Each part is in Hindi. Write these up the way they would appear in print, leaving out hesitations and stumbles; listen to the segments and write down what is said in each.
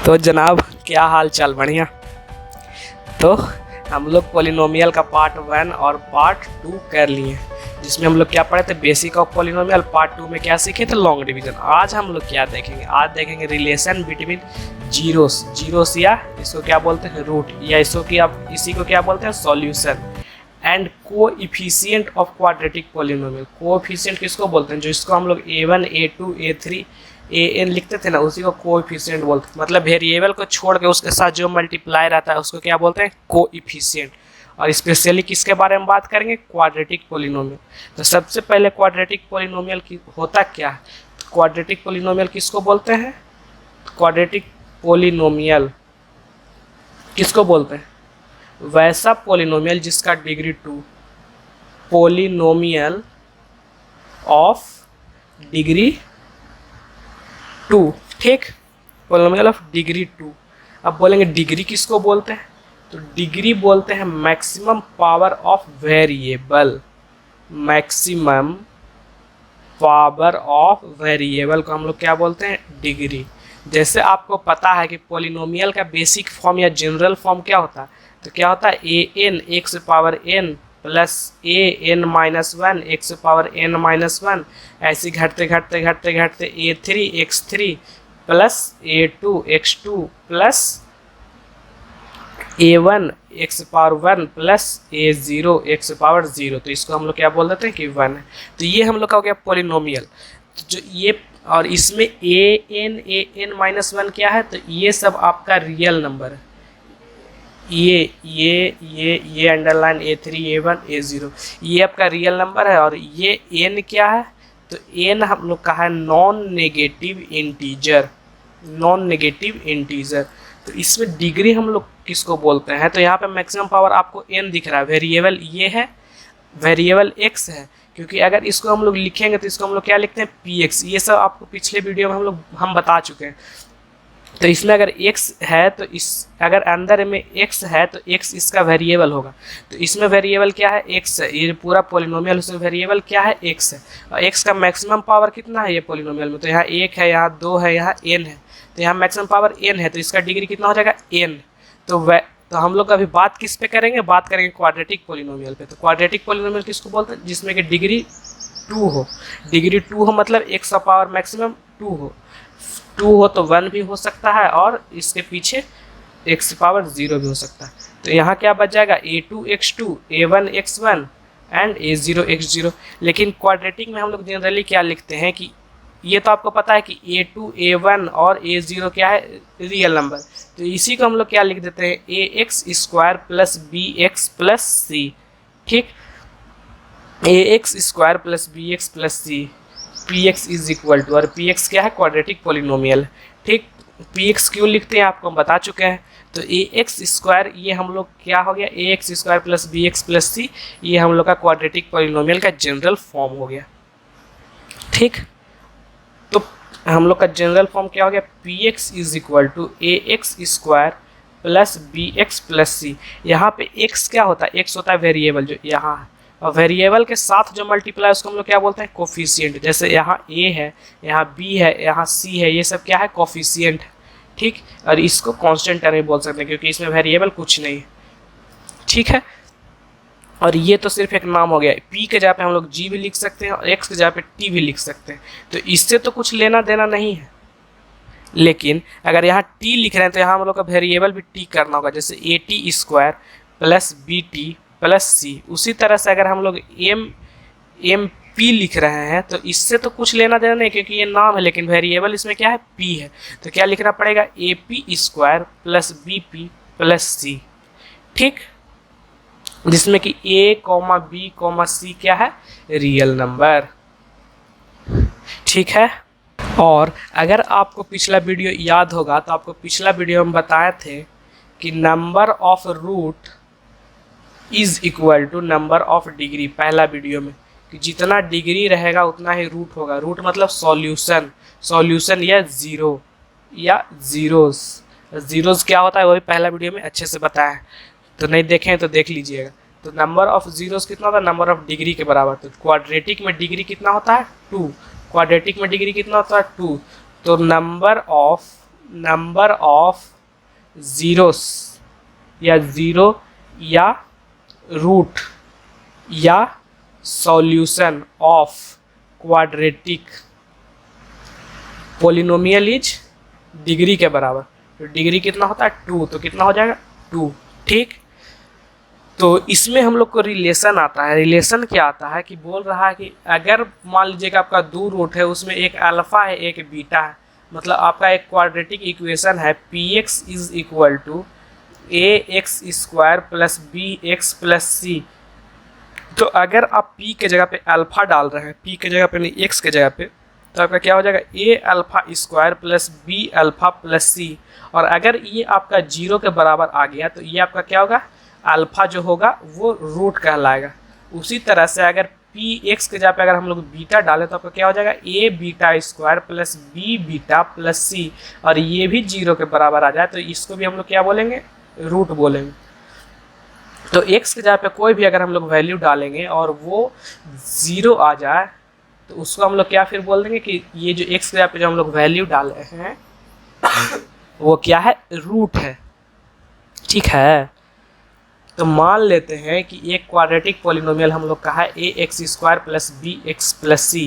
तो जनाब क्या हाल चाल, बढ़िया। तो हम लोग पॉलिनोमियल का पार्ट 1 और पार्ट 2 कर लिए, जिसमें हम लोग क्या पढ़े थे, बेसिक ऑफ पॉलिनोमियल। पार्ट 2 में क्या सीखे थे, लॉन्ग डिवीजन। आज हम लोग क्या देखेंगे, आज देखेंगे रिलेशन बिटवीन जीरोस या इसको क्या बोलते हैं रूट, या इसी को क्या बोलते हैं solution, and coefficient of quadratic polynomial. Coefficient किसको बोलते हैं, जो इसको हम लोग a1 a2 a3 an लिखते थे ना, उसी को कोएफिशिएंट बोलते हैं। मतलब वेरिएबल को छोड़ के उसके साथ जो मल्टीप्लाई रहता है उसको क्या बोलते हैं, कोएफिशिएंट। और स्पेशली किसके बारे में बात करेंगे, क्वाड्रेटिक पॉलिनोमियल। तो सबसे पहले क्वाड्रेटिक पॉलिनोमियल की होता क्या है, क्वाड्रेटिक पॉलिनोमियल किसको बोलते हैं, क्वाड्रेटिक पॉलिनोमियल किसको बोलते हैं, वैसा पॉलिनोमियल जिसका डिग्री 2, पॉलिनोमियल ऑफ डिग्री 2, ठीक, पॉलिनोमियल ऑफ डिग्री 2। अब बोलेंगे डिग्री किसको बोलते हैं, तो डिग्री बोलते हैं maximum power of variable. Maximum power of variable को हम लोग क्या बोलते हैं, डिग्री। जैसे आपको पता है कि पॉलिनोमियल का बेसिक फॉर्म या जनरल फॉर्म क्या होता है, तो क्या होता है an x power n plus an minus 1 x power n minus 1, ऐसे घटते घटते घटते घटते a3 x3 plus a2 x2 plus a1 x power 1 plus a0 x power 0। तो इसको हम लोग क्या बोल देते हैं कि 1 है। तो ये हम लोग का हो गया पॉलिनोमियल। तो जो ये, और इसमें an माइनस 1 क्या है, तो ये सब आपका रियल नंबर है। ये अंडरलाइन a3 a1 a0 ये आपका रियल नंबर है। और ये n क्या है, तो n हम लोग का है non negative integer, non negative integer. तो इसमें डिग्री हम लोग किसको बोलते हैं, तो यहाँ पे मैक्सिमम पावर आपको n दिख रहा है, वेरिएबल ये है, वेरिएबल x है। क्योंकि अगर इसको हम लोग लिखेंगे तो इसको हम लोग क्या लिखते हैं, px। ये सब आपको पिछले वीडियो में हम बता चुके हैं। तो इसमें अगर x है तो अगर अंदर में x है तो x इसका वेरिएबल होगा। तो इसमें वेरिएबल क्या है, x है। ये पूरा पॉलिनोमियल उसमें वेरिएबल क्या है, x है। और x का मैक्सिमम पावर कितना है ये पॉलिनोमियल में, तो यहाँ 1 है, यहाँ 2 है, यहाँ n है। तो यहाँ मैक्सिमम पावर n है, तो इसका डिग्री कितना हो जाएगा, n। तो हम लोग अभी बात किस पे करेंगे, बात करेंगे क्वाड्रेटिक पॉलिनोमियल पे। तो क्वाड्रेटिक पॉलिनोमियल किसको बोलते हैं, जिसमें कि डिग्री 2 हो। डिग्री 2 हो मतलब x का पावर मैक्सिमम 2 हो तो 1 भी हो सकता है, और इसके पीछे x पावर 0 भी हो सकता है। तो यहाँ क्या बच जाएगा, a2 x2 a1 x1 and a0 x0। लेकिन क्वाड्रेटिक में हम लोग जनरली क्या लिखते हैं कि ये तो आपको पता है कि a2 a1 और a0 क्या है, रियल नंबर। तो इसी को हम लोग क्या लिख देते हैं, ax square plus bx plus c, ठीक, ax square plus bx plus c, px is equal to, और px क्या है, क्वाड्रेटिक पॉलिनोमियल, ठीक। px क्यों लिखते हैं आपको हम बता चुके हैं। तो ax स्क्वायर ये हम लोग क्या हो गया, ax square plus bx plus c, ये हम लोग का क्वाड्रेटिक पॉलिनोमियल का जनरल फॉर्म हो गया, ठीक। तो हम लोग का जनरल फॉर्म क्या हो गया, px is equal to ax square plus bx plus c। यहाँ पे x क्या होता है, x होता है वेरिएबल जो यहाँ है, और वेरिएबल के साथ जो मल्टीप्लाई उसको हम लोग क्या बोलते हैं, कोफिशिएंट। जैसे यहाँ a है, यहाँ b है, यहाँ c है, ये सब क्या है, कोफिशिएंट है, ठीक। और इसको कांस्टेंट टर्म में बोल सकते हैं क्योंकि इसमें वेरिएबल कुछ नहीं है, ठीक है। और ये तो सिर्फ एक नाम हो गया, p के जगह पे हम लोग g भी लिख सकते हैं और x के जगह पे t भी लिख सकते हैं। तो इससे तो कुछ लेना देना नहीं है। लेकिन अगर यहाँ t लिख रहे हैं तो यहाँ हम लोग का वेरिएबल भी t करना होगा, जैसे at square plus bt plus c। उसी तरह से अगर हम लोग mp लिख रहे हैं तो इससे तो कुछ लेना देना नहीं, क्योंकि ये नाम है, लेकिन वेरिएबल इसमें क्या है, p है। तो क्या लिखना पड़ेगा, ap square plus bp plus c, ठीक, जिसमें कि a, b, c क्या है, रियल नंबर, ठीक है। और अगर आपको पिछला वीडियो याद होगा तो आपको पिछला वीडियो में बताए थे कि number of root is equal to number of degree, पहला वीडियो में, कि जितना डिग्री रहेगा उतना ही रूट होगा। रूट मतलब सॉल्यूशन या जीरो या जीरोस क्या होता है वो भी पहला वीडियो में अच्छे से बताया, तो नहीं देखें तो देख लीजिएगा। तो नंबर ऑफ जीरोस कितना होता है, नंबर ऑफ डिग्री के बराबर। तो क्वाड्रेटिक में डिग्री कितना होता है, 2। क्वाड्रेटिक में डिग्री कितना होता है, 2। तो number of number of zeros या ज़ीरो या रूट या solution of quadratic polynomial is degree के बराबर। तो डिग्री कितना होता है 2, तो कितना हो जाएगा 2। ठीक, तो इसमें हम लोग को रिलेशन आता है। रिलेशन क्या आता है कि बोल रहा है कि अगर मान लीजिएगा आपका 2 रूट है, उसमें एक अल्फ़ा है एक बीटा है, मतलब आपका एक क्वाड्रेटिक इक्वेशन है px is equal to ax² plus bx plus c। तो अगर आप p के जगह पे अल्फ़ा डाल रहे हैं, p के जगह पे नहीं x के जगह पे, तो आपका क्या हो जाएगा a∝² plus b∝ plus c। और अगर ये आपका 0 के बराबर आ गया तो ये आपका क्या होगा, अल्फ़ा जो होगा वो रूट कहलाएगा। उसी तरह से अगर px के जगह पे अगर हम लोग बीटा डालें तो आपका क्या हो जाएगा a∝² plus b∝ plus c। और ये भी 0 के बराबर आ जाए तो इसको भी हम लोग क्या बोलेंगे, रूट बोलेंगे। तो x के जगह पे कोई भी अगर हम लोग वैल्यू डालेंगे और वो 0 आ जाए तो उसको हम लोग क्या फिर बोल देंगे कि ये जो x के जगह पे जो हम लोग वैल्यू डाले हैं वो क्या है, रूट है। ठीक है, तो मान लेते हैं कि एक क्वाड्रेटिक पॉलिनोमियल हम लोग का है ax² plus bx plus c,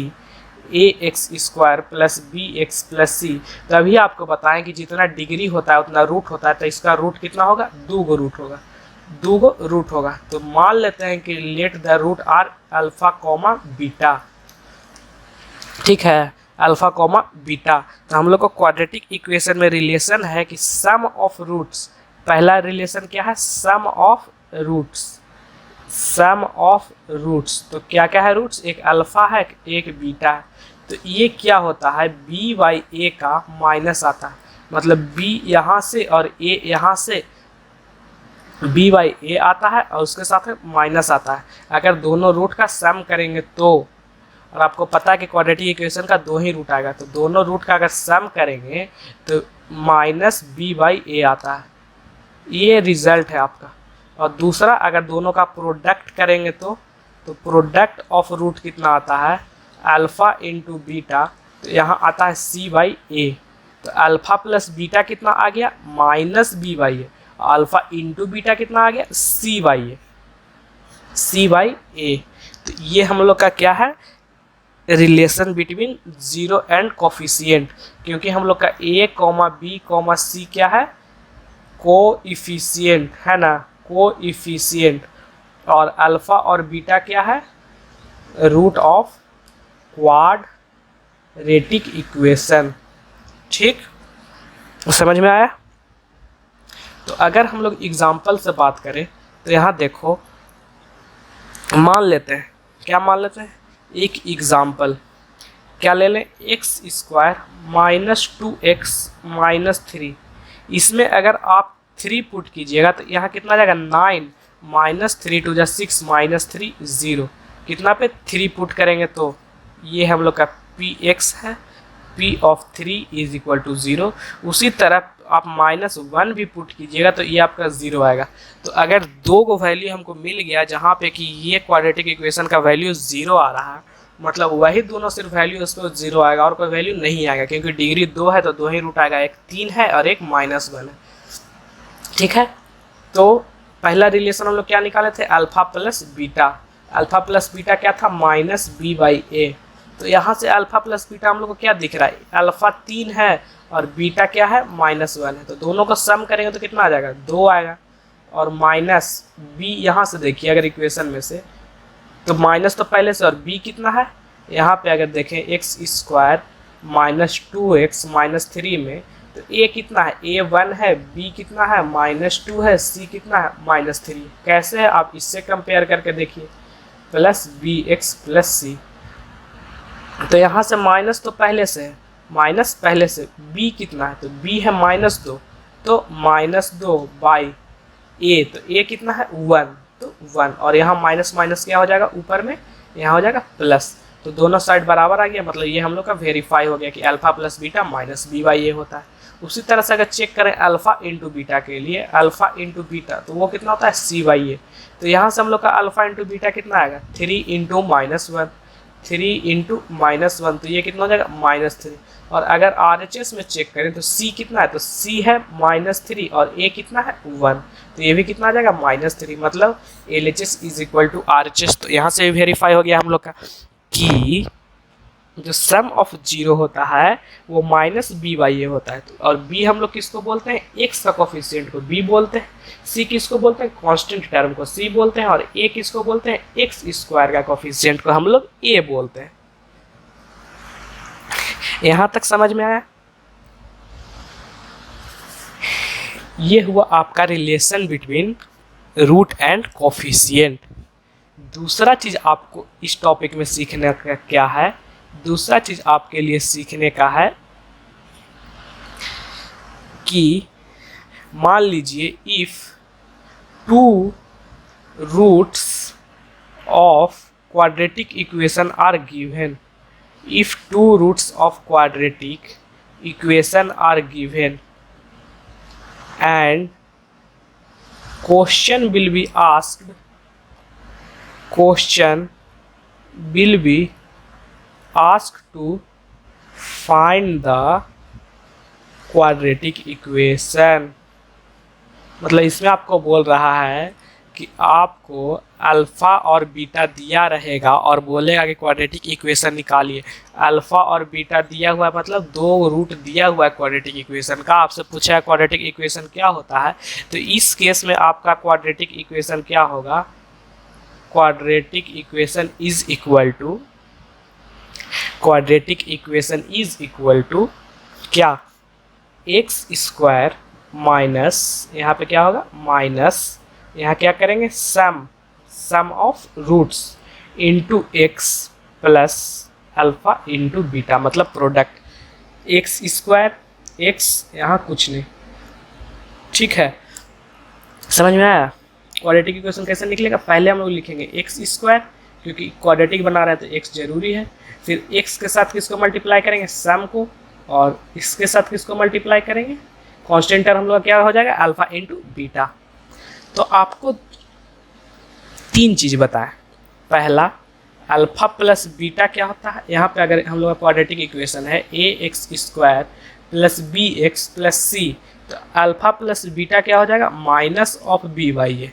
ax² plus bx plus c। तो अभी आपको बताएं कि जितना डिग्री होता है उतना रूट होता है, तो इसका रूट कितना होगा, 2 गो रूट होगा, 2 गो रूट होगा। तो मान लेते हैं कि let the root are alpha comma beta. ठीक है, अल्फ़ा कॉमा बीटा। तो हम लोग को क्वाड्रेटिक इक्वेशन में रिलेशन है कि सम ऑफ रूट्स, पहला रिलेशन क्या है, sum of roots, sum of roots. तो क्या क्या है रूट्स, एक अल्फ़ा है एक बीटा है। तो ये क्या होता है, b/a का माइनस आता है, मतलब b यहाँ से और a यहाँ से, b/a आता है और उसके साथ में माइनस आता है। अगर दोनों रूट का सम करेंगे तो, और आपको पता है कि क्वाड्रेटिक इक्वेशन का 2 ही रूट आएगा, तो दोनों रूट का अगर सम करेंगे तो माइनस b/a आता है, ये रिजल्ट है आपका। और दूसरा अगर दोनों का प्रोडक्ट करेंगे तो प्रोडक्ट ऑफ रूट कितना आता है, अल्फ़ा इंटू बीटा, तो यहाँ आता है c/a। तो अल्फ़ा प्लस बीटा कितना आ गया, minus b/a। Alpha into beta कितना आ गया, c/a, c/a। तो ये हम लोग का क्या है, relation between zero and coefficient, क्योंकि हम लोग का a, b, c क्या है, कोइफिशिएंट है ना, कोइफिशिएंट। और अल्फ़ा और बीटा क्या है, रूट ऑफ क्वाड्रेटिक इक्वेशन। ठीक, समझ में आया। तो अगर हम लोग एग्जाम्पल से बात करें तो यहाँ देखो, मान लेते हैं, क्या मान लेते हैं, एक एग्जाम्पल क्या ले लें, x² माइनस 2x माइनस 3। इसमें अगर आप 3 पुट कीजिएगा तो यहाँ कितना आ जाएगा, 9 माइनस 3 टू 6 माइनस 3 0। कितना पे 3 पुट करेंगे तो ये हम लोग का px है, p of 3 is equal to 0। उसी तरह आप -1 भी पुट कीजिएगा तो ये आपका 0 आएगा। तो अगर 2 को वैल्यू हमको मिल गया जहाँ पे कि ये क्वाड्रेटिक इक्वेशन का वैल्यू 0 आ रहा है, मतलब वही दोनों सिर्फ वैल्यू उस पर 0 आएगा और कोई वैल्यू नहीं आएगा, क्योंकि डिग्री 2 है तो 2 ही रूट आएगा, एक 3 है और एक -1 है। ठीक है, तो पहला रिलेशन हम लोग क्या निकाले थे, alpha plus beta. Alpha plus beta क्या था, माइनस b/a। तो यहाँ से अल्फ़ा प्लस बीटा हम लोग को क्या दिख रहा है, अल्फ़ा 3 है और बीटा क्या है, -1 है। तो दोनों को सम करेंगे तो कितना आ जाएगा, 2 आएगा। और माइनस b यहाँ से देखिए अगर इक्वेशन में से, तो माइनस तो पहले से, और b कितना है, यहाँ पे अगर देखें x² माइनस 2x माइनस 3 में, तो a कितना है, a 1 है, b कितना है, -2 है, c कितना है, -3। कैसे है, आप इससे कंपेयर करके देखिए, प्लस bx प्लस c। तो यहाँ से माइनस तो पहले से है, माइनस पहले से, b कितना है, तो b है -2, तो -2/a। तो a कितना है, 1, तो 1। और यहाँ माइनस माइनस क्या हो जाएगा, ऊपर में यहाँ हो जाएगा प्लस। तो दोनों साइड बराबर आ गया, मतलब ये हम लोग का वेरीफाई हो गया कि alpha plus beta minus b/a होता है। उसी तरह से अगर चेक करें अल्फ़ा इंटू बीटा के लिए, अल्फ़ा इंटू बीटा, तो वो कितना होता है, c/a। तो यहाँ से हम लोग का अल्फ़ा इंटू बीटा कितना आएगा, 3 इंटू -1, 3 इंटू -1, तो ये कितना हो जाएगा -3। और अगर RHS में चेक करें तो C कितना है, तो C है -3 और A कितना है 1, तो ये भी कितना आ जाएगा -3, मतलब LHS is equal to RHS। तो यहाँ से वेरीफाई हो गया हम लोग का कि जो सम ऑफ जीरो होता है वो -b/a होता है। और b हम लोग किसको बोलते हैं, x का कोफिशिएंट को b बोलते हैं, c किसको बोलते हैं, कांस्टेंट टर्म को c बोलते हैं, और a किसको बोलते हैं, x² का कोफिशिएंट को हम लोग a बोलते हैं। यहां तक समझ में आया? ये हुआ आपका relation between root and coefficient. दूसरा चीज आपको इस टॉपिक में सीखने का क्या है, दूसरा चीज आपके लिए सीखने का है कि मान लीजिए if 2 roots of quadratic equation are given, if 2 roots of quadratic equation are given and question will be asked to find the quadratic equation। मतलब इसमें आपको बोल रहा है कि आपको अल्फ़ा और बीटा दिया रहेगा और बोलेगा कि क्वाड्रेटिक इक्वेशन निकालिए। अल्फ़ा और बीटा दिया हुआ है, मतलब 2 रूट दिया हुआ है क्वाड्रेटिक इक्वेशन का। आपसे पूछा है क्वाड्रेटिक इक्वेशन क्या होता है, तो इस केस में आपका क्वाड्रेटिक इक्वेशन क्या होगा, quadratic equation is equal to क्या, x² माइनस, यहाँ पे क्या होगा माइनस, यहाँ क्या करेंगे sum of roots into x plus alpha into beta, मतलब प्रोडक्ट x², x यहाँ कुछ नहीं, ठीक है, समझ में आया? क्वाड्रेटिक इक्वेशन कैसे निकलेगा, पहले हम लोग लिखेंगे x², क्योंकि क्वाड्रेटिक बना रहे हैं तो x जरूरी है, फिर x के साथ किसको मल्टीप्लाई करेंगे, सम को, और इसके साथ किसको मल्टीप्लाई करेंगे, कांस्टेंट टर्म हम लोग क्या हो जाएगा, अल्फा इंटू बीटा। तो आपको 3 चीज़ बताएं, पहला अल्फा प्लस बीटा क्या होता है, यहाँ पे अगर हम लोग का क्वाड्रेटिक इक्वेशन है ax² plus bx plus c, तो अल्फा प्लस बीटा क्या हो जाएगा, माइनस ऑफ b/a,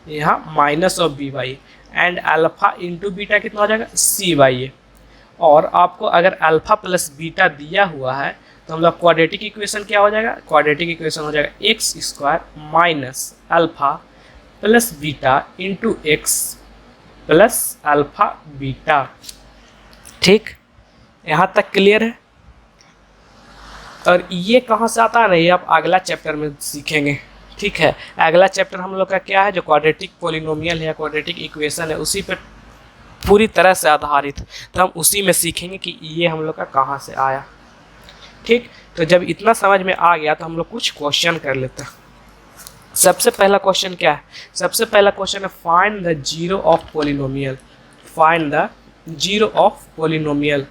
यहाँ minus of b/a, and alpha into beta कितना हो जाएगा, c/a। और आपको अगर अल्फा प्लस बीटा दिया हुआ है तो हम लोग क्वाड्रेटिक इक्वेशन क्या हो जाएगा, क्वाड्रेटिक इक्वेशन हो जाएगा x² minus alpha plus beta into x plus alpha beta. ठीक, यहाँ तक क्लियर है? और ये कहाँ से आता है ना, ये आप अगला चैप्टर में सीखेंगे। ठीक है, अगला चैप्टर हम लोग का क्या है, जो क्वाड्रेटिक पॉलिनोमियल है या क्वाड्रेटिक इक्वेशन है, उसी पर पूरी तरह से आधारित, तो हम उसी में सीखेंगे कि ये हम लोग का कहाँ से आया। ठीक, तो जब इतना समझ में आ गया तो हम लोग कुछ क्वेश्चन कर लेते हैं। सबसे पहला क्वेश्चन क्या है, सबसे पहला क्वेश्चन है find the zero of polynomial, find the zero of polynomial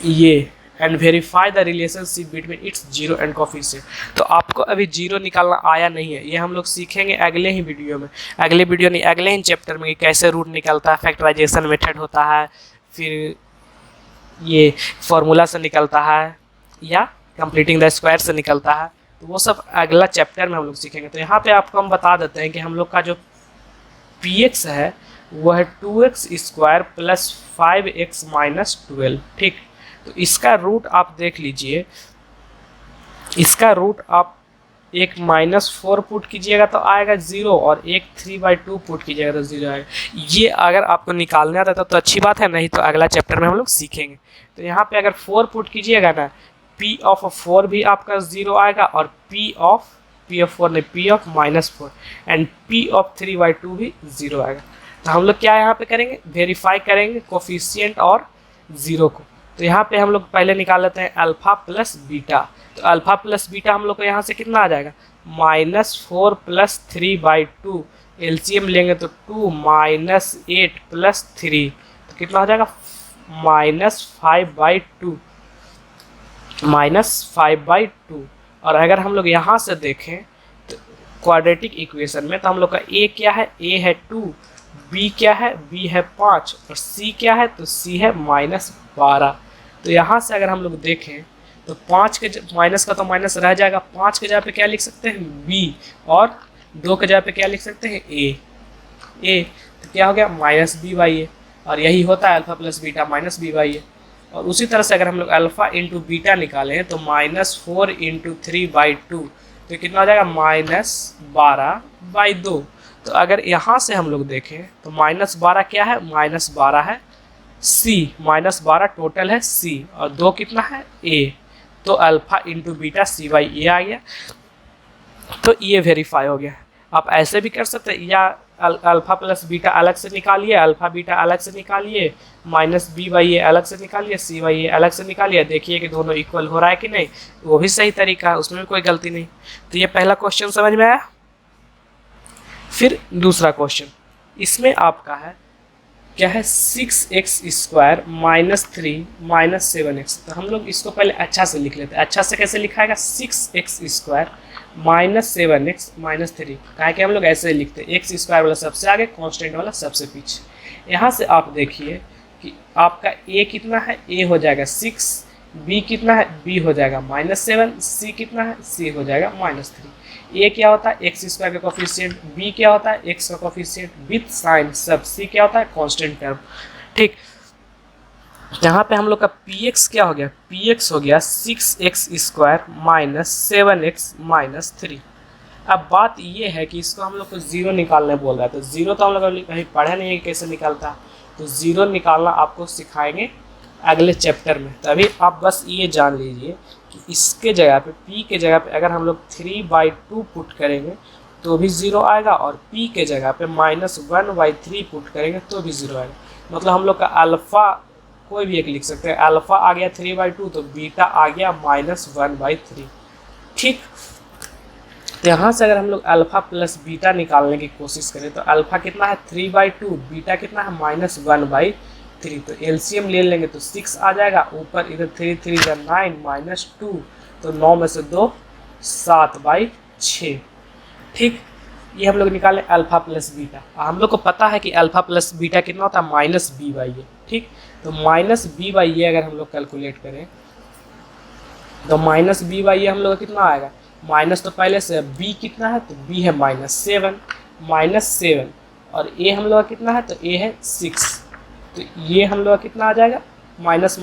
ये and verify the relationship between its zero and coefficient. तो आपको अभी जीरो निकालना आया नहीं है, ये हम लोग सीखेंगे अगले ही वीडियो में, अगले ही चैप्टर में कैसे रूट निकलता है, फैक्टराइजेशन मेथड होता है, फिर ये फॉर्मूला से निकलता है या कंप्लीटिंग द स्क्वायर से निकलता है, तो वो सब अगला चैप्टर में हम लोग सीखेंगे। तो यहाँ पे आपको हम बता देते हैं कि हम लोग का जो px है वो है 2x² प्लस 5x माइनस 12। ठीक, तो इसका रूट आप देख लीजिए, इसका रूट आप एक -4 पुट कीजिएगा तो आएगा 0, और एक 3/2 पुट कीजिएगा तो 0 आएगा। ये अगर आपको निकालने आता तो अच्छी बात है, नहीं तो अगला चैप्टर में हम लोग सीखेंगे। तो यहाँ पे अगर 4 पुट कीजिएगा ना, P ऑफ 4 भी आपका 0 आएगा, और P of -4 and P of 3/2 भी 0 आएगा। तो हम लोग क्या यहाँ पे करेंगे, वेरीफाई करेंगे कोफिशिएंट और 0 को। तो यहाँ पे हम लोग पहले निकाल लेते हैं अल्फा प्लस बीटा। तो अल्फा प्लस बीटा हम लोग को यहाँ से कितना आ जाएगा, -4 प्लस 3/2, एलसीएम लेंगे तो 2 -8 प्लस 3, तो कितना हो जाएगा -5/2। और अगर हम लोग यहाँ से देखें तो क्वाड्रेटिक इक्वेशन में तो हम लोग का a क्या है, a है 2, बी क्या है, बी है 5 और सी क्या है, तो सी है -12। तो यहाँ से अगर हम लोग देखें तो 5 के माइनस का तो माइनस रह जाएगा, 5 के जगह पे क्या लिख सकते हैं बी, और 2 के जगह पे क्या लिख सकते हैं ए। तो क्या हो गया -b/a, और यही होता है अल्फा प्लस बीटा -b/a। और उसी तरह से अगर हम लोग अल्फा इंटू बीटा निकालें तो -4 × 3/2, तो कितना हो जाएगा -12/2। तो अगर यहाँ से हम लोग देखें तो -12 क्या है, -12 है सी, -12 टोटल है सी, और 2 कितना है ए। तो अल्फा इंटू बीटा c/a आ गया। तो ये वेरीफाई हो गया। आप ऐसे भी कर सकते हैं, या अल्फा प्लस बीटा अलग से निकालिए, अल्फा बीटा अलग से निकालिए, -b/a अलग से निकालिए, c/a अलग से निकालिए, देखिए कि दोनों इक्वल हो रहा है कि नहीं। वो भी सही तरीका है, उसमें भी कोई गलती नहीं। तो ये पहला क्वेश्चन समझ में आया। फिर दूसरा क्वेश्चन, इसमें आपका है क्या है 6x² -3 -7x। तो हम लोग इसको पहले अच्छा से लिख लेते हैं। अच्छा से कैसे लिखाएगा, 6x² -7x -3। कहा कि हम लोग ऐसे ही लिखते हैं, x² वाला सबसे आगे, कांस्टेंट वाला सबसे पीछे। यहाँ से आप देखिए कि आपका a कितना है, a हो जाएगा 6, b कितना है, b हो जाएगा -7, c कितना है, c हो जाएगा -3। a क्या होता है x² का कोफिशिएंट, b क्या होता है x का कोफिशिएंट विथ साइन सब, c क्या होता है कांस्टेंट टर्म। ठीक, यहाँ पे हम लोग का px क्या हो गया, px हो गया 6x² -7x -3। अब बात ये है कि इसको हम लोग को जीरो निकालने बोल रहा है। तो जीरो तो हम लोग कहीं पढ़े नहीं है कैसे निकालता है, तो जीरो निकालना आपको सिखाएंगे अगले चैप्टर में। तभी आप बस ये जान लीजिए कि इसके जगह पे p के जगह पे अगर हम लोग 3/2 पुट करेंगे तो भी ज़ीरो आएगा, और p के जगह पे -1/3 पुट करेंगे तो भी ज़ीरो आएगा। मतलब हम लोग का अल्फ़ा कोई भी एक लिख सकते हैं, अल्फ़ा आ गया 3/2 तो बीटा आ गया -1/3। ठीक, तो यहाँ से अगर हम लोग अल्फ़ा प्लस बीटा निकालने की कोशिश करें तो अल्फ़ा कितना है 3/2, बीटा कितना है -1/3। तो एलसीएम ले लेंगे तो 6 आ जाएगा, ऊपर इधर 3 3 9 -2, तो 9 में से 2 7/6। ठीक, ये हम लोग निकालें अल्फ़ा प्लस बीटा। हम लोग को पता है कि अल्फ़ा प्लस बीटा कितना होता है -b/a। ठीक, तो -b/a अगर हम लोग कैलकुलेट करें तो -b/a हम लोग का कितना आएगा, माइनस तो पहले से b कितना है, तो b है -7 और a हम लोग का कितना है, तो a है 6। तो ये हम लोग का कितना आ जाएगा, माइनस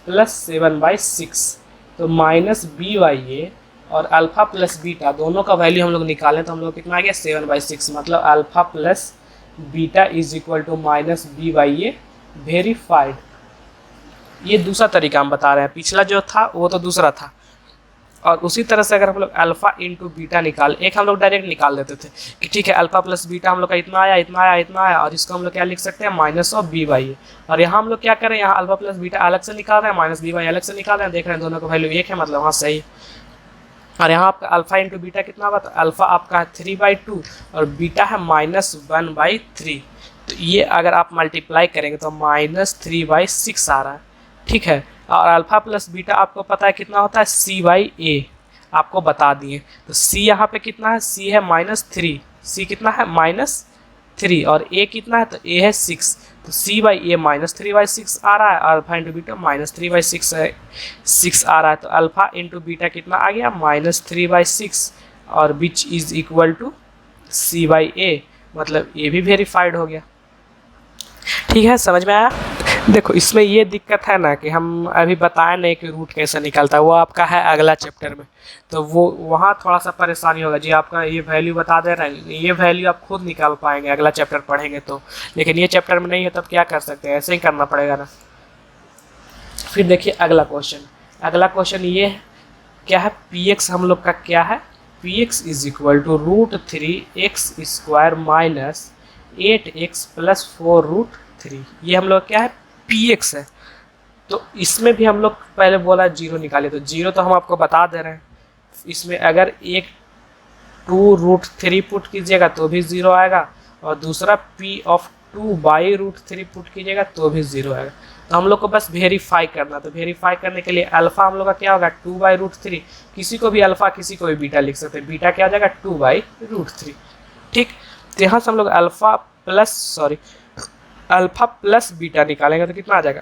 प्लस 7/6। तो -b/a और अल्फ़ा प्लस बीटा दोनों का वैल्यू हम लोग निकालें तो हम लोग कितना आ गया 7/6। मतलब alpha plus beta is equal to -b/a verified. ये दूसरा तरीका हम बता रहे हैं, पिछला जो था वो तो दूसरा था। और उसी तरह से अगर हम लोग अल्फ़ा इंटू बीटा निकाल, एक हम लोग डायरेक्ट निकाल देते थे कि ठीक है अल्फ़ा प्लस बीटा हम लोग का इतना आया इतना आया इतना आया, और इसको हम लोग क्या लिख सकते हैं -b/a। और यहाँ हम लोग क्या करें, यहाँ अल्फ़ा प्लस बीटा अलग से निकाल रहे हैं, -b/a अलग से निकाल रहे हैं, देख रहे हैं दोनों का वैल्यू एक है, मतलब वहाँ सही। और यहाँ आपका अल्फ़ा इंटू बीटा कितना होगा, तो अल्फ़ा आपका है 3/2 और बीटा है -1/3। तो ये अगर आप मल्टीप्लाई करेंगे तो -3/6 आ रहा है। ठीक है, और अल्फ़ा प्लस बीटा आपको पता है कितना होता है c/a, आपको बता दिए। तो c यहाँ पे कितना है, c है -3, c कितना है -3, और a कितना है, तो a है 6। तो c/a -3/6 आ रहा है, अल्फ़ा इंटू बीटा -3/6 आ रहा है। तो अल्फ़ा इंटू बीटा कितना आ गया -3/6, और which is equal to c/a, मतलब ये भी वेरीफाइड हो गया। ठीक है, समझ में आया। देखो इसमें ये दिक्कत है ना कि हम अभी बताए नहीं कि रूट कैसे निकलता है, वो आपका है अगला चैप्टर में, तो वो वहाँ थोड़ा सा परेशानी होगा। जी आपका ये वैल्यू बता दे रहे हैं, ये वैल्यू आप खुद निकाल पाएंगे अगला चैप्टर पढ़ेंगे तो, लेकिन ये चैप्टर में नहीं है तब क्या कर सकते हैं, ऐसे ही करना पड़ेगा ना। फिर देखिए अगला क्वेश्चन, अगला क्वेश्चन ये है क्या है, px हम लोग का क्या है, px is equal to √3x² -8x + 4√3। ये हम लोग क्या है px है। तो इसमें भी हम लोग पहले बोला जीरो निकाले, तो जीरो तो हम आपको बता दे रहे हैं। इसमें अगर एक 2√3 पुट कीजिएगा तो भी ज़ीरो आएगा, और दूसरा p/2/√3 पुट कीजिएगा तो भी ज़ीरो आएगा। तो हम लोग को बस वेरीफाई करना, तो वेरीफाई करने के लिए अल्फ़ा हम लोग का क्या होगा 2/√3, किसी को भी अल्फ़ा किसी को भी बीटा लिख सकते हैं, बीटा क्या हो जाएगा 2/√3। ठीक, तो यहाँ से हम लोग अल्फ़ा प्लस बीटा निकालेंगे तो कितना आ जाएगा,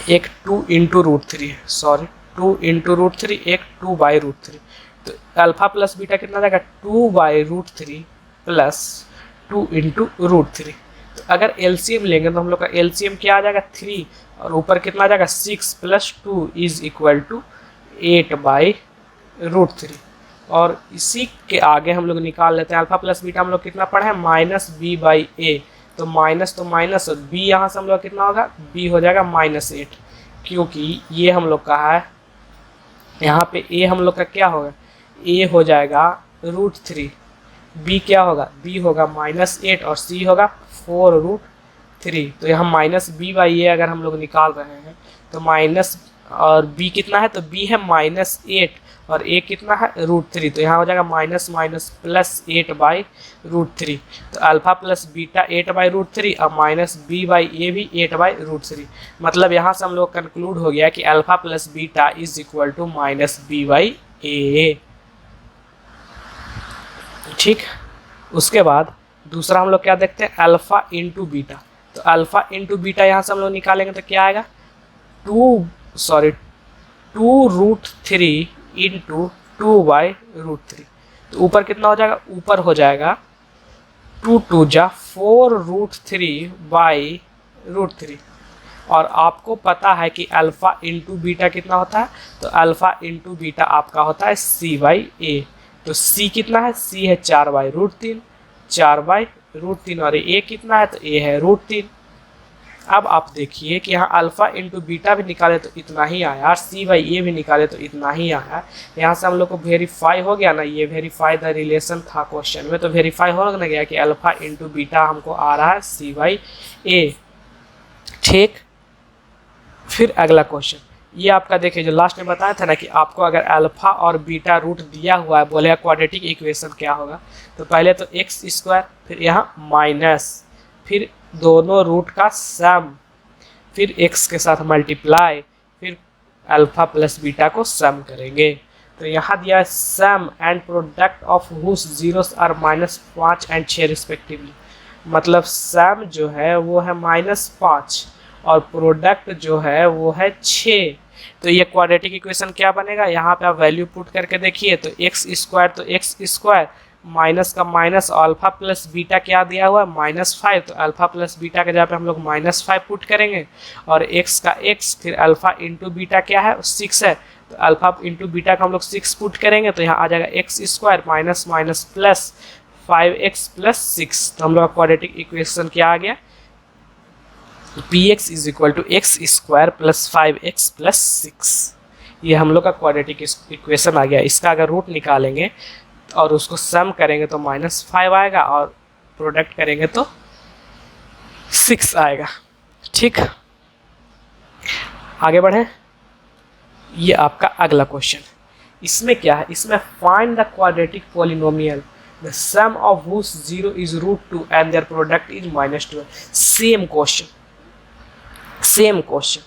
एक 2 into root three, sorry 2 into root three, एक 2 बाई रूट थ्री, तो अल्फा प्लस बीटा कितना जाएगा 2 by root three plus 2 into root three. तो अगर एलसीएम लेंगे तो हम लोग का एलसीएम क्या आ जाएगा 3, और ऊपर कितना आ जाएगा 6 plus 2 is equal to 8 by root three. और इसी के आगे हम लोग निकाल लेते हैं अल्फा प्लस बीटा, हम लोग कितना पढ़े हैं माइनस बी बाई ए, तो माइनस और बी यहाँ से हम लोग कितना होगा, बी हो जाएगा -8, क्योंकि ये हम लोग का है, यहाँ पे ए हम लोग का क्या होगा, ए हो जाएगा √3, बी क्या होगा, बी होगा -8 और सी होगा 4√3। तो यहाँ माइनस बी बाई ए अगर हम लोग निकाल रहे हैं तो माइनस, और बी कितना है, तो बी है -8 और ए कितना है √3, तो यहाँ हो जाएगा माइनस माइनस प्लस 8 बाई √3। तो अल्फा प्लस बीटा 8 बाई √3 और माइनस बी बाई ए भी 8 बाई √3। मतलब यहाँ से हम लोग कंक्लूड हो गया कि alpha plus beta is equal to minus B by a. ठीक, उसके बाद दूसरा हम लोग क्या देखते हैं, अल्फा इंटू बीटा। तो अल्फा इंटू बीटा यहाँ से हम लोग निकालेंगे तो क्या आएगा, 2√3 इंटू 2 बाई √3। तो ऊपर कितना हो जाएगा, ऊपर हो जाएगा 2 2 जा 4√3 बाई √3। और आपको पता है कि अल्फ़ा इंटू बीटा कितना होता है, तो अल्फ़ा इंटू बीटा आपका होता है सी बाई ए। तो सी कितना है, सी है 4 बाई √3, 4 बाई √3, और ए कितना है, तो ए है √3। अब आप देखिए कि यहाँ अल्फ़ा इंटू बीटा भी निकाले तो इतना ही आया, और सी बाई ए भी निकाले तो इतना ही आया। यहाँ से हम लोग को वेरीफाई हो गया ना, ये वेरीफाई द रिलेशन था क्वेश्चन में, तो वेरीफाई हो ना गया कि अल्फ़ा इंटू बीटा हमको आ रहा है सी बाई ए। ठीक, फिर अगला क्वेश्चन, ये आपका देखिए जो लास्ट में बताया था ना कि आपको अगर अल्फ़ा और बीटा रूट दिया हुआ है, बोलेगा क्वाड्रेटिक इक्वेशन क्या होगा, तो पहले तो एक्स स्क्वायर, फिर यहाँ माइनस, फिर दोनों रूट का सम, फिर x के साथ मल्टीप्लाई, फिर अल्फ़ा प्लस बीटा को सम करेंगे। तो यहाँ दिया है sum and product of whose zeros are -5 and 6 respectively. मतलब सम जो है वो है -5 और प्रोडक्ट जो है वो है 6। तो ये क्वाड्रेटिक इक्वेशन क्या बनेगा, यहाँ पे आप वैल्यू पुट करके देखिए, तो एक्स स्क्वायर, तो एक्स स्क्वायर माइनस का माइनस, अल्फा प्लस बीटा क्या दिया हुआ है -5, तो अल्फा प्लस बीटा के जगह पे हम लोग -5 पुट करेंगे, और x का x, फिर अल्फा इंटू बीटा क्या है 6 है, तो अल्फा इंटू बीटा का हम लोग 6 पुट करेंगे, तो यहाँ आ जाएगा x square minus minus plus 5x plus 6। तो हम लोग का क्वाड्रेटिक इक्वेशन क्या आ गया, px is equal to x square plus 5x plus 6। ये हम लोग का क्वाड्रेटिक इक्वेशन आ गया। इसका अगर रूट निकालेंगे और उसको सम करेंगे तो -5 आएगा, और प्रोडक्ट करेंगे तो 6 आएगा। ठीक, आगे बढ़े, ये आपका अगला क्वेश्चन। इसमें क्या है, इसमें find the quadratic polynomial the sum of whose zero is √2 and their product is -12। Same question,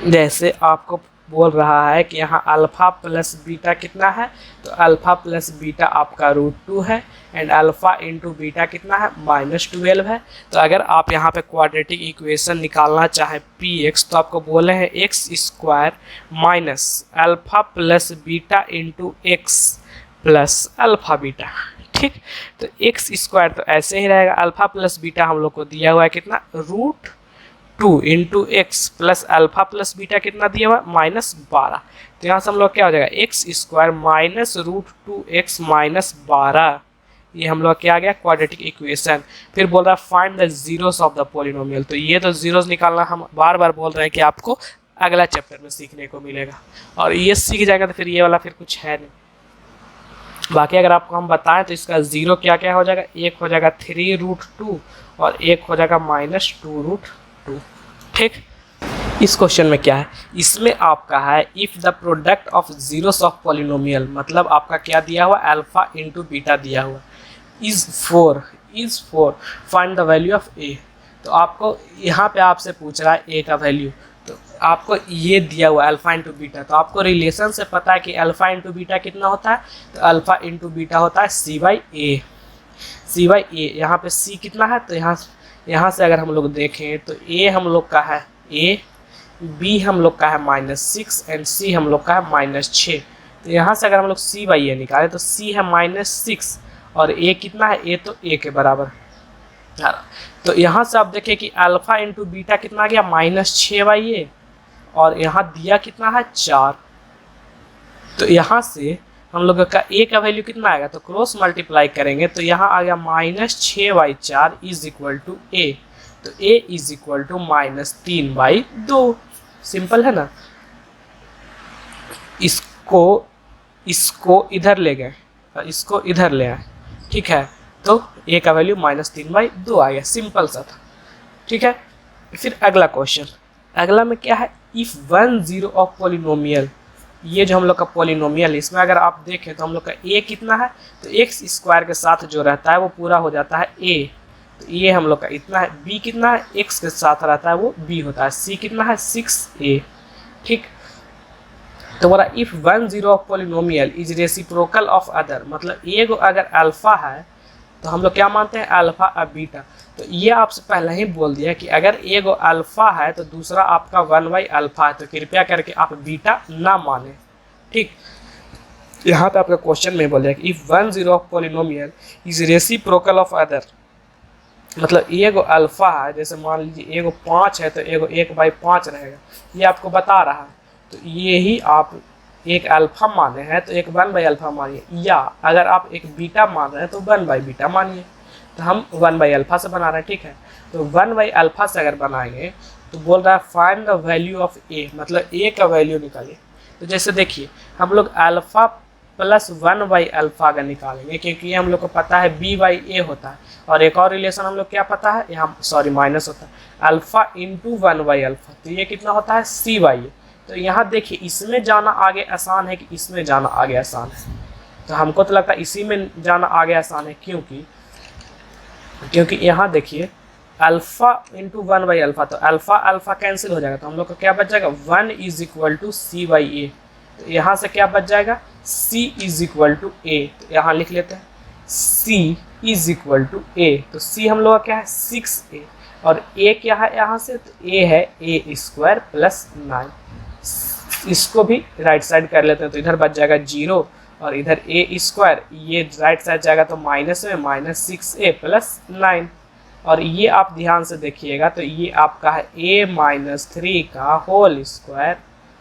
जैसे आपको बोल रहा है कि यहाँ अल्फ़ा प्लस बीटा कितना है, तो अल्फ़ा प्लस बीटा आपका √2 है, एंड अल्फ़ा इंटू बीटा कितना है -12 है। तो अगर आप यहाँ पे क्वाड्रेटिक इक्वेशन निकालना चाहें px, तो आपको बोले हैं x square minus alpha plus beta into x plus alpha beta. ठीक, तो एक्स स्क्वायर तो ऐसे ही रहेगा, अल्फ़ा प्लस बीटा हम लोग को दिया हुआ है कितना, √2 into x plus alpha plus beta कितना दिया हुआ है -12। तो यहाँ से हम लोग क्या हो जाएगा, एक्स स्क्वायर माइनस √2x -12। ये हम लोग क्या आ गया, क्वाड्रेटिक इक्वेशन। फिर बोल रहा है find the zeros of the polynomial. तो ये तो जीरोस निकालना हम बार बार बोल रहे हैं कि आपको अगला चैप्टर में सीखने को मिलेगा, और ये सीख जाएगा तो फिर ये वाला फिर कुछ है नहीं। बाकी अगर आपको हम बताएं तो इसका जीरो क्या क्या हो जाएगा, एक हो जाएगा 3√2 और एक हो जाएगा -2√2। ठीक, इस क्वेश्चन में क्या है, इसमें आपका है if the product of zeros of polynomial, मतलब आपका क्या दिया हुआ, अल्फ़ा इंटू बीटा दिया हुआ, is 4 find the value of a. तो आपको यहाँ पे आपसे पूछ रहा है ए का वैल्यू, तो आपको ये दिया हुआ अल्फ़ा इंटू बीटा, तो आपको रिलेशन से पता है कि अल्फ़ा इंटू बीटा कितना होता है, तो अल्फ़ा इंटू बीटा होता है सी बाई ए। सी बाई ए, यहाँ पे सी कितना है, तो यहाँ से अगर हम लोग देखें तो ए हम लोग का है ए, बी हम लोग का है -6 एंड सी हम लोग का है -6। तो यहाँ से अगर हम लोग सी बाई ए निकालें तो सी है -6 और ए कितना है, ए तो ए के बराबर। तो यहाँ से आप देखें कि अल्फा इंटू बीटा कितना आ गया, -6 बाई ए, और यहाँ दिया कितना है 4। तो यहाँ से हम लोग का ए का वैल्यू कितना आएगा, तो क्रॉस मल्टीप्लाई करेंगे तो यहाँ आ गया -6/4 इज इक्वल टू ए। तो ए इज इक्वल टू -3/2। सिंपल है ना। इसको इधर ले गए और इसको इधर ले आए, ठीक है, तो ए का वैल्यू -3/2 आ गया। सिंपल सा था, ठीक है। फिर अगला क्वेश्चन, अगला में क्या है, इफ 1 0 ऑफ पॉलिनोमियल, ये जो हम लोग का पॉलिनोमियल है इसमें अगर आप देखें तो हम लोग का ए कितना है, तो एक्स स्क्वायर के साथ जो रहता है वो पूरा हो जाता है ए, तो ये हम लोग का इतना है। बी कितना है, एक्स के साथ रहता है वो बी होता है। सी कितना है 6a, ठीक। तो बोला if 1 0 of polynomial is reciprocal of other, मतलब एगो अगर अल्फा है तो हम लोग क्या मानते हैं, अल्फा अब बीटा। तो ये आपसे पहले ही बोल दिया कि अगर एगो अल्फा है तो दूसरा आपका 1/अल्फा है, तो कृपया करके आप बीटा ना माने, ठीक। यहाँ पे आपका क्वेश्चन में बोल दिया कि if 1 0 of polynomial is reciprocal of other, मतलब एगो अल्फा है, जैसे मान लीजिए एगो 5 है तो एगो 1/5 रहेगा, ये आपको बता रहा है। तो ये ही आप एक अल्फा माने हैं तो एक 1/अल्फा मानिए, या अगर आप एक बीटा मान रहे हैं तो 1/बीटा मानिए। तो हम 1/अल्फा से बना रहे हैं, ठीक है। तो 1/अल्फा से अगर बनाएंगे तो बोल रहा है फाइंड द वैल्यू ऑफ ए, मतलब ए का वैल्यू निकालिए। तो जैसे देखिए हम लोग अल्फा प्लस 1/अल्फा का निकालेंगे, क्योंकि ये हम लोग को पता है b/a होता है, और एक और रिलेशन हम लोग क्या पता है, यहाँ सॉरी माइनस होता है, अल्फा इंटू 1/अल्फा, तो ये कितना होता है c/a। तो यहाँ देखिए इसमें जाना आगे आसान है कि इसमें जाना आगे आसान है, तो हमको तो लगता है इसी में जाना आगे आसान है, क्योंकि यहाँ देखिए अल्फा इंटू 1/अल्फा, तो अल्फा अल्फा कैंसिल हो जाएगा, तो हम लोग का क्या बच जाएगा 1 इज इक्वल टू c/a। तो यहाँ से क्या बच जाएगा c is equal to a, तो यहाँ लिख लेते हैं c is equal to a। तो c हम लोग का क्या है 6a, और a क्या है यहाँ से, तो a है a² प्लस 9। इसको भी राइट साइड कर लेते हैं, तो इधर बच जाएगा 0 और इधर a², ये राइट साइड जाएगा तो माइनस में -6a प्लस 9। और ये आप ध्यान से देखिएगा तो ये आपका है a-3 का होल स्क्वायर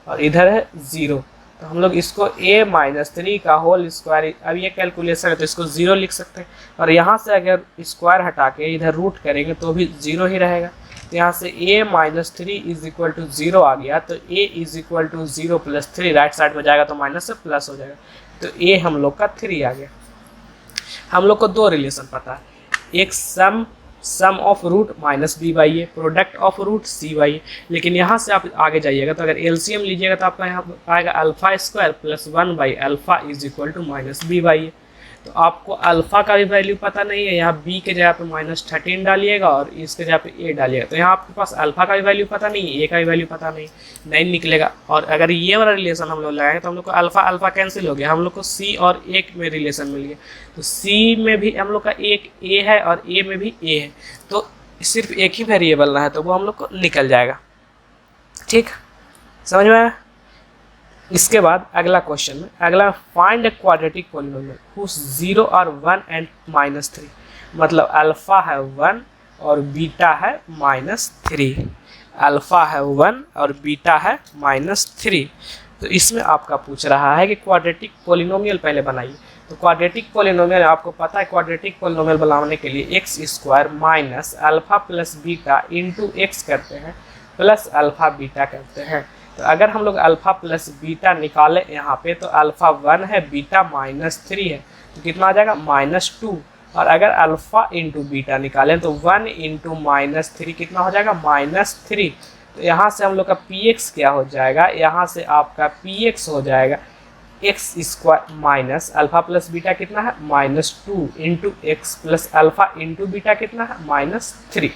और इधर है 0, तो हम लोग इसको a-3 का होल स्क्वायर, अब ये कैलकुलेशन है तो इसको 0 लिख सकते हैं, और यहाँ से अगर स्क्वायर हटा के इधर रूट करेंगे तो भी 0 ही रहेगा। तो यहाँ से a-3 इज इक्वल टू 0 आ गया, तो a इज इक्वल टू 0 प्लस 3, राइट साइड में जाएगा तो माइनस से प्लस हो जाएगा, तो a हम लोग का 3 आ गया। हम लोग को दो रिलेशन पता है, एक sum of root -b/a, product of root c/a। लेकिन यहाँ से आप आगे जाइएगा तो अगर एलसीएम लीजिएगा तो आपका यहाँ आएगा अल्फा² plus one by alpha is equal to -b/a। तो आपको अल्फा का भी वैल्यू पता नहीं है, यहाँ b के जगह पे -13 डालिएगा और इसके जगह पे a डालिएगा, तो यहाँ आपके पास अल्फा का भी वैल्यू पता नहीं है, a का भी वैल्यू पता नहीं निकलेगा। और अगर ये वाला रिलेशन हम लोग लगाएंगे तो हम लोग को अल्फा अल्फा कैंसिल हो गया, हम लोग को c और a में रिलेशन मिल गया। तो c में भी हम लोग का एक a है और a में भी a है, तो सिर्फ एक ही वेरिएबल ना है तो वो हम लोग को निकल जाएगा, ठीक, समझ में आया। इसके बाद अगला क्वेश्चन में अगला find a quadratic polynomial whose 0 और 1 एंड -3, मतलब अल्फा है 1 और बीटा है -3, अल्फा है 1 और बीटा है -3। तो इसमें आपका पूछ रहा है कि क्वाड्रेटिक पॉलिनोमियल पहले बनाइए। तो क्वाड्रेटिक पॉलिनोमियल आपको पता है, क्वाड्रेटिक पॉलिनोमियल बनाने के लिए x² minus alpha plus beta into x करते हैं प्लस अल्फा बीटा करते हैं। तो अगर हम लोग अल्फा प्लस बीटा निकालें यहाँ पे तो अल्फा 1 है, बीटा -3 है, तो कितना आ जाएगा -2। और अगर अल्फा इंटू बीटा निकालें तो 1 इंटू -3 कितना हो जाएगा -3। तो यहाँ से हम लोग का px क्या हो जाएगा, यहाँ से आपका px हो जाएगा x² minus alpha plus beta कितना है -2 into x plus alpha into beta कितना है -3।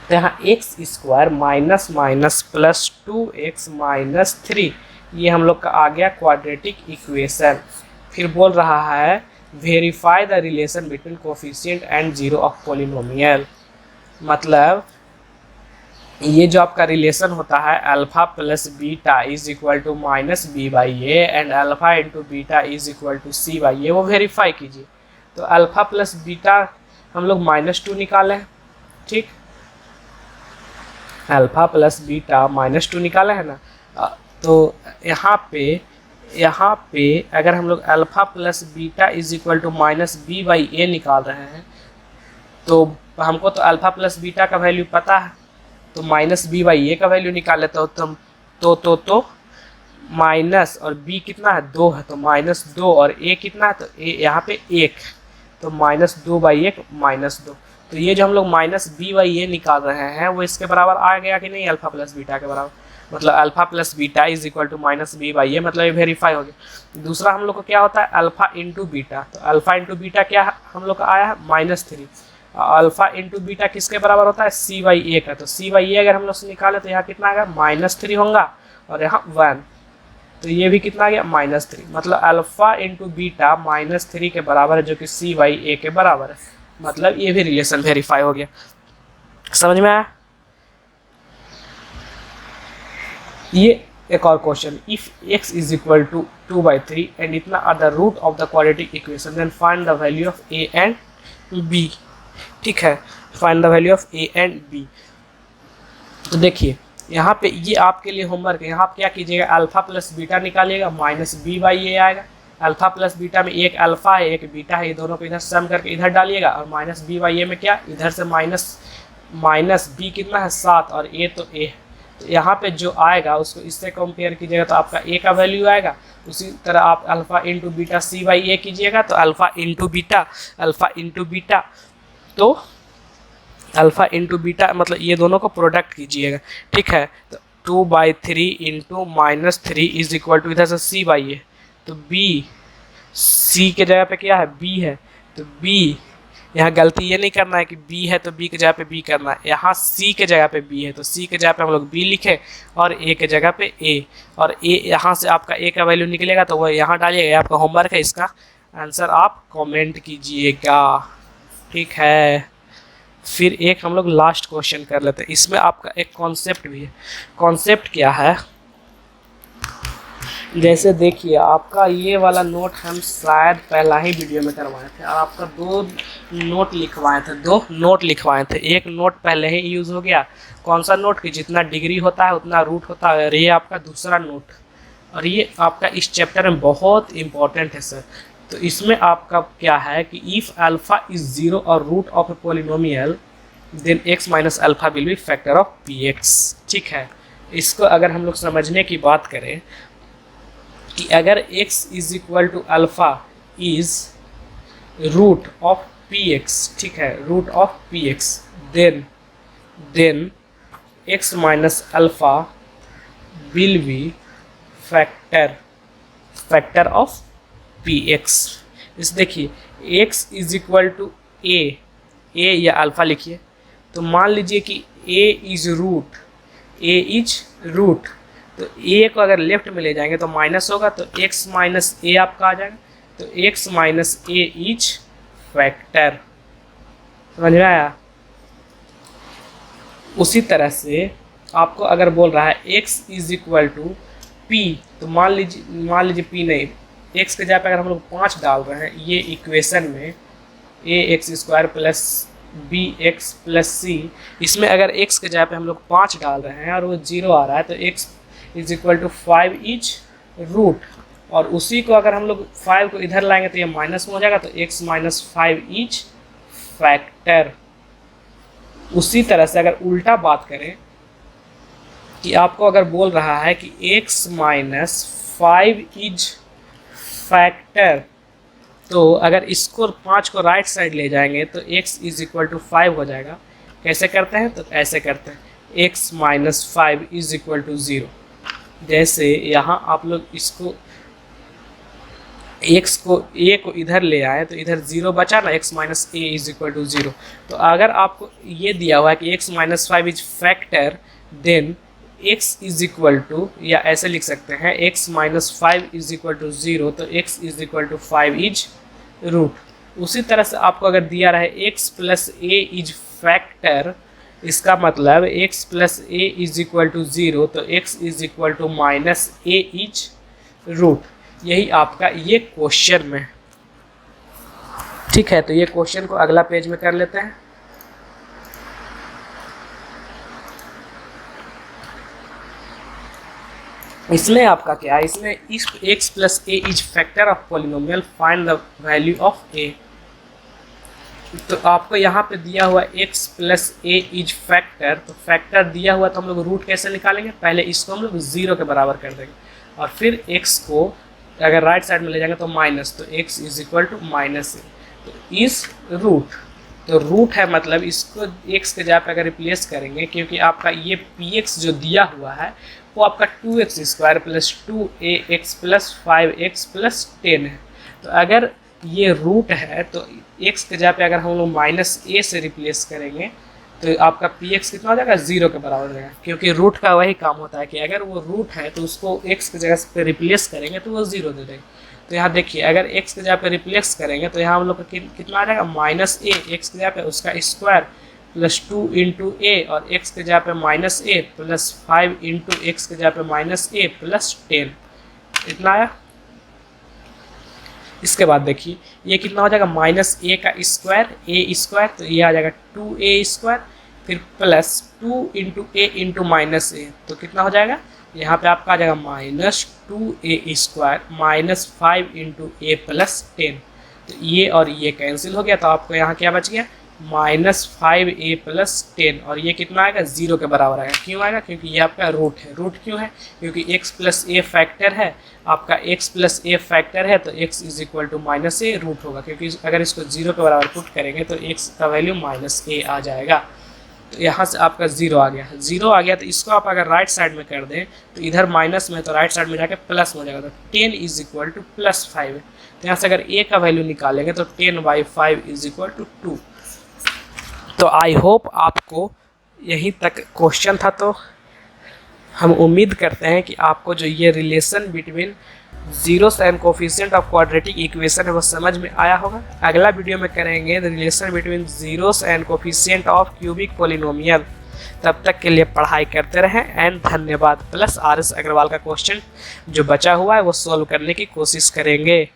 तो यहाँ x² minus minus plus 2x -3, ये हम लोग का आ गया क्वाड्रेटिक इक्वेशन। फिर बोल रहा है verify the relation between coefficient and zero of polynomial. मतलब ये जो आपका रिलेशन होता है alpha plus beta is equal to minus B by a and alpha into beta is equal to c by a, वो वेरीफाई कीजिए। तो अल्फा प्लस बीटा हम लोग -2 निकालें, ठीक, अल्फा प्लस बीटा -2 निकाले है ना। तो यहाँ पे अगर हम लोग alpha plus beta is equal to minus B by A निकाल रहे हैं तो हमको तो अल्फा प्लस बीटा का वैल्यू पता है, तो माइनस बी बाई ए का वैल्यू निकाल लेते हो तुम। तो माइनस और बी कितना है 2 है, तो -2 और ए कितना है, तो ए यहाँ पे 1, तो -2 बाई 1 -2। तो ये जो हम लोग माइनस बी बाई ए निकाल रहे हैं वो इसके बराबर आ गया कि नहीं, अल्फा प्लस बीटा के बराबर। मतलब alpha plus beta is equal to minus B by A, मतलब ये वेरीफाई हो गया। दूसरा हम लोग को क्या होता है अल्फा इंटू बीटा, तो अल्फा इंटू बीटा क्या हम लोग का आया है -3। अल्फा इंटू बीटा किसके बराबर होता है सी बाई ए का, तो सी बाई ए अगर हम लोग से निकाले तो यहाँ कितना आ गया -3 होगा और यहाँ 1, तो ये भी कितना आ गया -3। मतलब अल्फा इंटू बीटा -3 के बराबर है जो कि सी बाई ए के बराबर है। मतलब ये भी रिलेशन वेरीफाई हो गया। समझ में आया? ये एक और question, if x is equal to 2/3 and इतना are the root of the quadratic equation then find the value of a and b। ठीक है, find the value of a and b। तो देखिए यहाँ पे ये आपके लिए होमवर्क है। यहाँ आप क्या कीजिएगा अल्फा प्लस बीटा निकालिएगा, -b बाई ए आएगा। अल्फा प्लस बीटा में एक अल्फा है एक बीटा है, ये दोनों को इधर सम करके इधर डालिएगा और -b बाई ए में क्या इधर से माइनस b कितना है 7 और a तो a, तो यहाँ पे जो आएगा उसको इससे कंपेयर कीजिएगा तो आपका a का वैल्यू आएगा। उसी तरह आप alpha into beta C by A कीजिएगा तो अल्फा इंटू बीटा तो अल्फा इंटू बीटा मतलब ये दोनों को प्रोडक्ट कीजिएगा। ठीक है, तो 2/3 इंटू -3 इज इक्वल टू इधर से सी बाई ए, तो b c के जगह पे क्या है b है, तो b यहाँ गलती ये नहीं करना है कि b है तो b के जगह पे b करना है। यहाँ c के जगह पे b है तो c के जगह पे हम लोग b लिखे और a के जगह पे a, और a यहाँ से आपका a का वैल्यू निकलेगा तो वह यहाँ डालिएगा। आपका होमवर्क है, इसका आंसर आप कमेंट कीजिएगा। ठीक है, फिर एक हम लोग लास्ट क्वेश्चन कर लेते हैं। इसमें आपका एक कॉन्सेप्ट भी है। कॉन्सेप्ट क्या है, जैसे देखिए आपका ये वाला नोट हम शायद पहला ही वीडियो में करवाए थे और आपका 2 नोट लिखवाए थे। एक नोट पहले ही यूज़ हो गया। कौन सा नोट कि जितना डिग्री होता है उतना रूट होता है, और ये आपका दूसरा नोट, और ये आपका इस चैप्टर में बहुत इंपॉर्टेंट है सर। तो इसमें आपका क्या है कि इफ़ अल्फा इज 0 और root of a polynomial then x minus alpha will be factor of px। ठीक है, इसको अगर हम लोग समझने की बात करें कि अगर x is equal to alpha is root of px, ठीक है, root of px, then x minus alpha will be factor of px। इस देखिए x is equal to a या अल्फा लिखिए, तो मान लीजिए कि a इज रूट, तो a को अगर लेफ्ट में ले जाएंगे तो माइनस होगा, तो x माइनस ए आपका आ जाएगा, तो x minus a is factor. समझ में आया? उसी तरह से आपको अगर बोल रहा है x is equal to p, तो मान लीजिए p नहीं, x के जगह पे अगर हम लोग 5 डाल रहे हैं ये इक्वेशन में ax² plus bx plus c, इसमें अगर x के जगह पे हम लोग 5 डाल रहे हैं और वो 0 आ रहा है तो x is equal to 5 is root, और उसी को अगर हम लोग 5 को इधर लाएंगे तो ये माइनस में हो जाएगा, तो x माइनस 5 इज फैक्टर। उसी तरह से अगर उल्टा बात करें कि आपको अगर बोल रहा है कि x माइनस 5 इज फैक्टर, तो अगर इसको 5 को राइट साइड ले जाएंगे तो x इज इक्वल टू 5 हो जाएगा। कैसे करते हैं, तो ऐसे करते हैं x minus 5 is equal to 0। जैसे यहाँ आप लोग इसको x को a को इधर ले आए तो इधर 0 बचा ना, x minus a is equal to 0। तो अगर आपको ये दिया हुआ है कि x minus 5 is factor, then x is equal to, या ऐसे लिख सकते हैं x minus 5 is equal to 0, तो x is equal to 5 is root. उसी तरह से आपको अगर दिया रहे x plus a is factor, इसका मतलब x plus a is equal to 0, तो x is equal to minus a is root. यही आपका ये क्वेश्चन में, ठीक है। तो ये क्वेश्चन को अगला पेज में कर लेते हैं। इसमें आपका क्या है, इसमें x plus a is factor of polynomial, find the value of a। तो आपको यहाँ पे दिया हुआ x plus a is factor, तो फैक्टर दिया हुआ तो हम लोग रूट कैसे निकालेंगे, पहले इसको हम लोग 0 के बराबर कर देंगे और फिर x को अगर राइट साइड में ले जाएंगे तो माइनस, तो x is equal to minus A, तो इस रूट, तो रूट है मतलब इसको x के जगह पे अगर रिप्लेस करेंगे, क्योंकि आपका ये px जो दिया हुआ है वो आपका 2x square plus 2ax plus 5x plus 10 है। तो अगर ये रूट है तो x के जगह पे अगर हम लोग माइनस ए से रिप्लेस करेंगे तो आपका px कितना हो जाएगा, 0 के बराबर हो जाएगा, क्योंकि रूट का वही काम होता है कि अगर वो रूट है तो उसको x की जगह पे रिप्लेस करेंगे तो वो 0 दे देंगे। तो यहाँ देखिए अगर x की जगह पे रिप्लेस करेंगे तो यहाँ हम लोग का कितना आ जाएगा, माइनस ए, x की जगह पे उसका स्क्वायर प्लस 2 इंटू ए और x की जगह पे माइनस ए प्लस 5 इंटू एक्स की जगह पे माइनस ए प्लस 10, इतना आया। इसके बाद देखिए ये कितना हो जाएगा, माइनस ए का स्क्वायर, ए स्क्वायर, तो ये आ जाएगा 2a स्क्वायर, फिर plus 2 into A into minus A, तो कितना हो जाएगा, यहाँ पे आपका आ जाएगा minus 2a square minus 5 into A plus 10। तो ये और ये कैंसिल हो गया, तो आपको यहाँ क्या बच गया, माइनस 5a प्लस 10, और ये कितना आएगा, 0 के बराबर आएगा। क्यों आएगा, क्योंकि ये आपका रूट है। रूट क्यों है, क्योंकि x प्लस ए फैक्टर है, आपका x प्लस ए फैक्टर है तो x is equal to minus a root होगा, क्योंकि अगर इसको 0 के बराबर पुट करेंगे तो x का वैल्यू माइनस ए आ जाएगा। तो यहाँ से आपका 0 आ गया, 0 आ गया तो इसको आप अगर राइट साइड में कर दें तो इधर माइनस में तो राइट साइड में जाके प्लस हो जाएगा, तो 10 इज इक्वल टू प्लस 5 है। तो यहाँ से अगर a का वैल्यू निकालेंगे तो 10/5 इज इक्वल टू 2। तो आई होप आपको यहीं तक क्वेश्चन था, तो हम उम्मीद करते हैं कि आपको जो ये relation between zeros and coefficient of quadratic equation है वो समझ में आया होगा। अगला वीडियो में करेंगे relation between zeros and coefficient of cubic polynomial. तब तक के लिए पढ़ाई करते रहें एंड धन्यवाद। प्लस RS अग्रवाल का क्वेश्चन जो बचा हुआ है वो सॉल्व करने की कोशिश करेंगे।